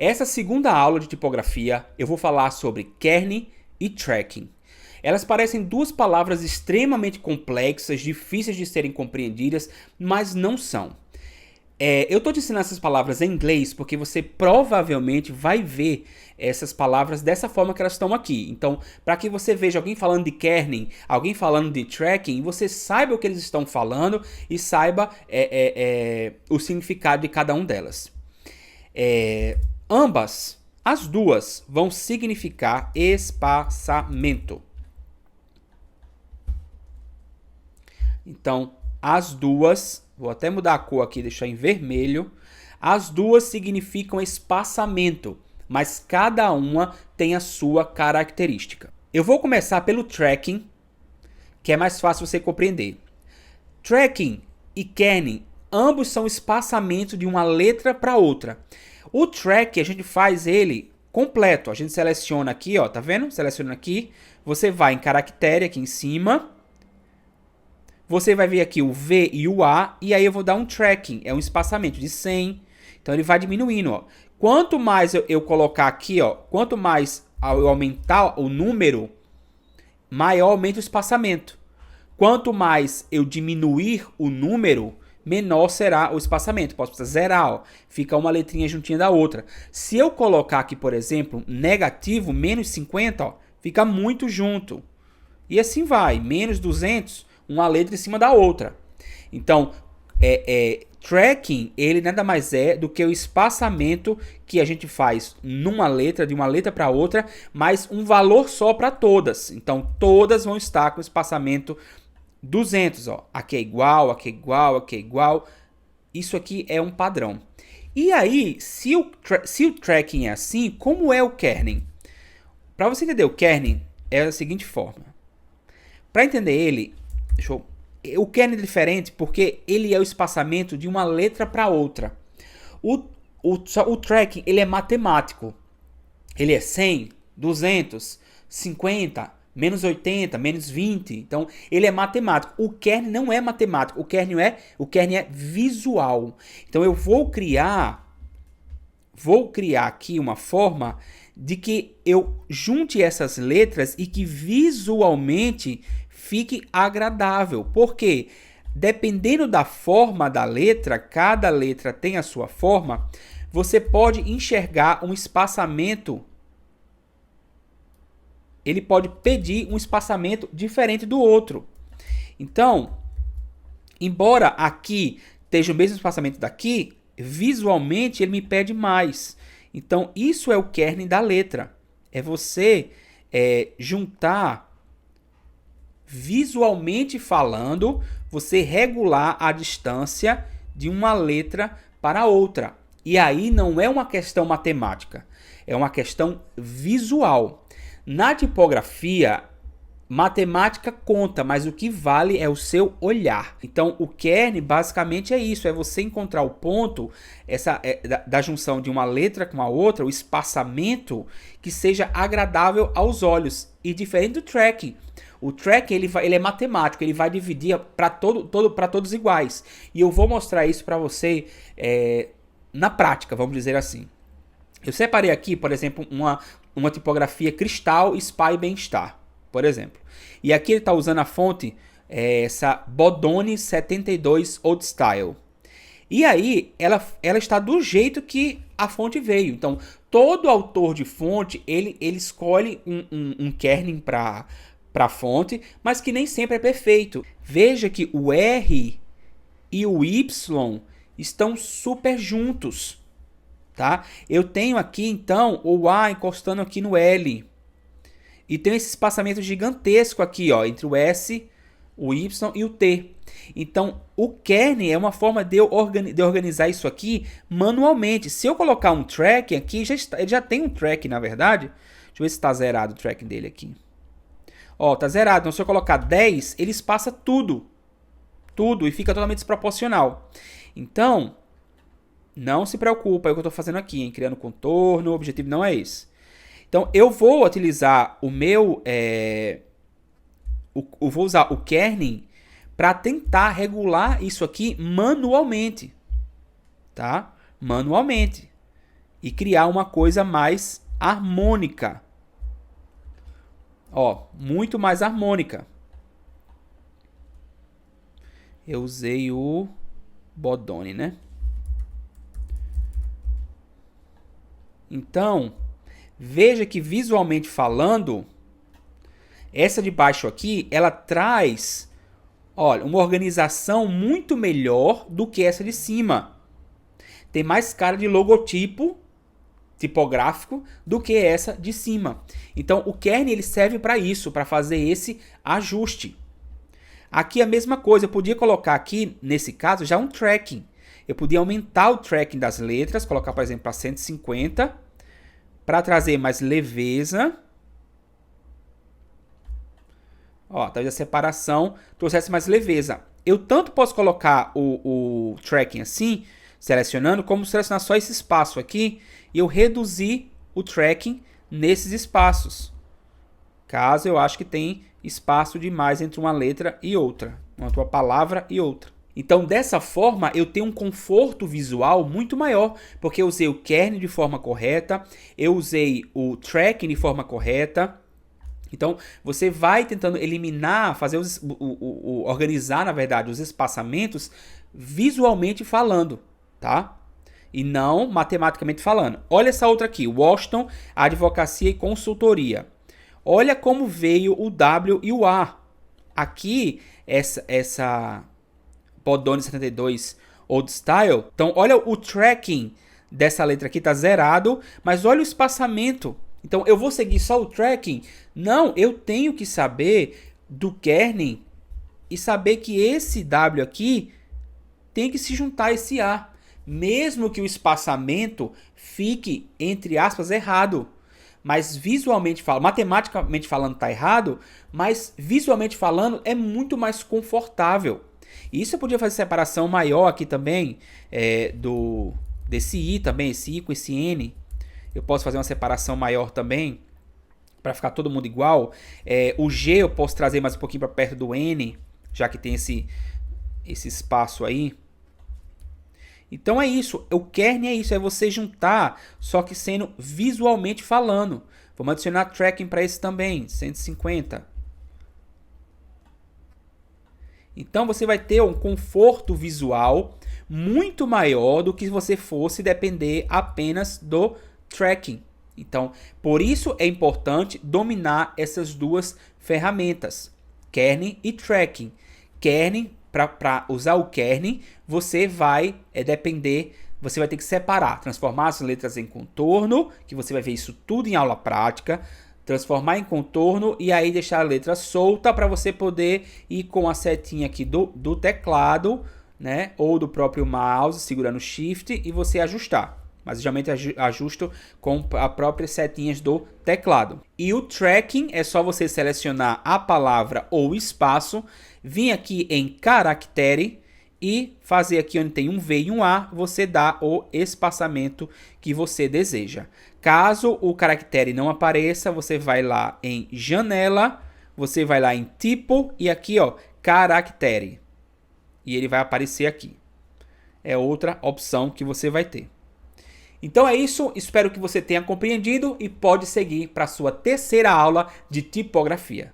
Essa segunda aula de tipografia eu vou falar sobre kerning e tracking. Elas parecem duas palavras extremamente complexas, difíceis de serem compreendidas, mas não são. Eu estou te ensinando essas palavras em inglês porque você provavelmente vai ver essas palavras dessa forma que elas estão aqui. Então, para que você veja alguém falando de kerning, alguém falando de tracking, você saiba o que eles estão falando e saiba o significado de cada um delas. As duas, vão significar espaçamento. Então, as duas, vou até mudar a cor aqui, deixar em vermelho. As duas significam espaçamento, mas cada uma tem a sua característica. Eu vou começar pelo tracking, que é mais fácil você compreender. Tracking e kerning, ambos são espaçamento de uma letra para outra. O track, a gente faz ele completo. A gente seleciona aqui, ó, tá vendo? Seleciona aqui. Você vai em caractere aqui em cima. Você vai ver aqui o V e o A, e aí eu vou dar um tracking, é um espaçamento de 100. Então ele vai diminuindo, ó. Quanto mais eu colocar aqui, ó, quanto mais eu aumentar o número, maior aumenta o espaçamento. Quanto mais eu diminuir o número, menor será o espaçamento. Posso zerar, ó. Fica uma letrinha juntinha da outra. Se eu colocar aqui, por exemplo, negativo, menos 50, ó, fica muito junto. E assim vai, menos 200, uma letra em cima da outra. Então, tracking, ele nada mais é do que o espaçamento que a gente faz numa letra, de uma letra para outra, mas um valor só para todas. Então, todas vão estar com espaçamento 200, ó. Aqui é igual, aqui é igual, aqui é igual. Isso aqui é um padrão. E aí, se o tracking é assim, como é o kerning? Para você entender o kerning, é da seguinte forma. Para entender ele, o kerning é diferente porque ele é o espaçamento de uma letra para outra. O tracking, ele é matemático. Ele é 100, 200, 50, menos 80, menos 20. Então, ele é matemático. O kerning não é matemático. O kerning é visual. Então, eu vou criar aqui uma forma de que eu junte essas letras e que visualmente fique agradável. Por quê? Dependendo da forma da letra, cada letra tem a sua forma, você pode enxergar um espaçamento. Ele pode pedir um espaçamento diferente do outro. Então, embora aqui esteja o mesmo espaçamento daqui, visualmente ele me pede mais. Então, isso é o kerning da letra. É você juntar, visualmente falando, você regular a distância de uma letra para outra. E aí não é uma questão matemática, é uma questão visual. Na tipografia, matemática conta, mas o que vale é o seu olhar. Então, o kerning basicamente é isso, é você encontrar o ponto da junção de uma letra com a outra, o espaçamento que seja agradável aos olhos. E diferente do tracking. O tracking ele é matemático, ele vai dividir para todos iguais. E eu vou mostrar isso para você na prática, vamos dizer assim. Eu separei aqui, por exemplo, uma tipografia Cristal Spy Bem-Estar, por exemplo. E aqui ele está usando a fonte, essa Bodoni 72 Old Style. E aí, ela está do jeito que a fonte veio. Então, todo autor de fonte, ele escolhe um kerning para a fonte, mas que nem sempre é perfeito. Veja que o R e o Y estão super juntos. Tá? Eu tenho aqui, então, o A encostando aqui no L. E tem esse espaçamento gigantesco aqui, ó, entre o S, o Y e o T. Então, o kerning é uma forma de eu organizar isso aqui manualmente. Se eu colocar um tracking aqui, ele já tem um tracking, na verdade. Deixa eu ver se está zerado o tracking dele aqui. Ó, tá zerado. Então, se eu colocar 10, ele espaça tudo. Tudo, e fica totalmente desproporcional. Então, não se preocupa, é o que eu estou fazendo aqui, hein? Criando contorno, o objetivo não é esse. Então, eu vou utilizar vou usar o kerning para tentar regular isso aqui manualmente, tá? Manualmente. e criar uma coisa mais harmônica. Ó, muito mais harmônica. Eu usei o Bodoni, né? Então, veja que visualmente falando, essa de baixo aqui, ela traz, olha, uma organização muito melhor do que essa de cima. Tem mais cara de logotipo tipográfico do que essa de cima. Então, o kernel ele serve para isso, para fazer esse ajuste. Aqui a mesma coisa, eu podia colocar aqui, nesse caso, já um tracking. Eu podia aumentar o tracking das letras, colocar, por exemplo, para 150, para trazer mais leveza. Ó, talvez a separação trouxesse mais leveza. Eu tanto posso colocar o tracking assim, selecionando, como selecionar só esse espaço aqui e eu reduzir o tracking nesses espaços. Caso eu acho que tem espaço demais entre uma letra e outra, entre uma palavra e outra. Então, dessa forma, eu tenho um conforto visual muito maior, porque eu usei o kernel de forma correta, eu usei o tracking de forma correta. Então, você vai tentando eliminar, fazer organizar, na verdade, os espaçamentos visualmente falando, tá? E não matematicamente falando. Olha essa outra aqui, Washington, Advocacia e Consultoria. Olha como veio o W e o A. Aqui, essa Bodoni 72 Old Style. Então, olha o tracking dessa letra aqui, tá zerado. Mas olha o espaçamento. Então, eu vou seguir só o tracking? Não, eu tenho que saber do kernel e saber que esse W aqui tem que se juntar a esse A. Mesmo que o espaçamento fique, entre aspas, errado. Mas visualmente falando, matematicamente falando tá errado, mas visualmente falando é muito mais confortável. E isso eu podia fazer separação maior aqui também, desse I também, esse I com esse N. Eu posso fazer uma separação maior também, para ficar todo mundo igual. O G eu posso trazer mais um pouquinho para perto do N, já que tem esse espaço aí. Então é isso, o kernel é isso, é você juntar, só que sendo visualmente falando. Vamos adicionar tracking para esse também, 150. Então você vai ter um conforto visual muito maior do que se você fosse depender apenas do tracking. Então, por isso é importante dominar essas duas ferramentas, kernel e tracking. Kernel, para usar o kernel, você vai depender, você vai ter que separar, transformar as letras em contorno, que você vai ver isso tudo em aula prática, transformar em contorno e aí deixar a letra solta para você poder ir com a setinha aqui do teclado, né, ou do próprio mouse, segurando Shift e você ajustar. Mas geralmente ajusto com as próprias setinhas do teclado. E o tracking é só você selecionar a palavra ou espaço, vir aqui em caractere e fazer aqui onde tem um V e um A, você dá o espaçamento que você deseja. Caso o caractere não apareça, você vai lá em janela, você vai lá em tipo e aqui ó, caractere. E ele vai aparecer aqui. É outra opção que você vai ter. Então é isso, espero que você tenha compreendido e pode seguir para a sua terceira aula de tipografia.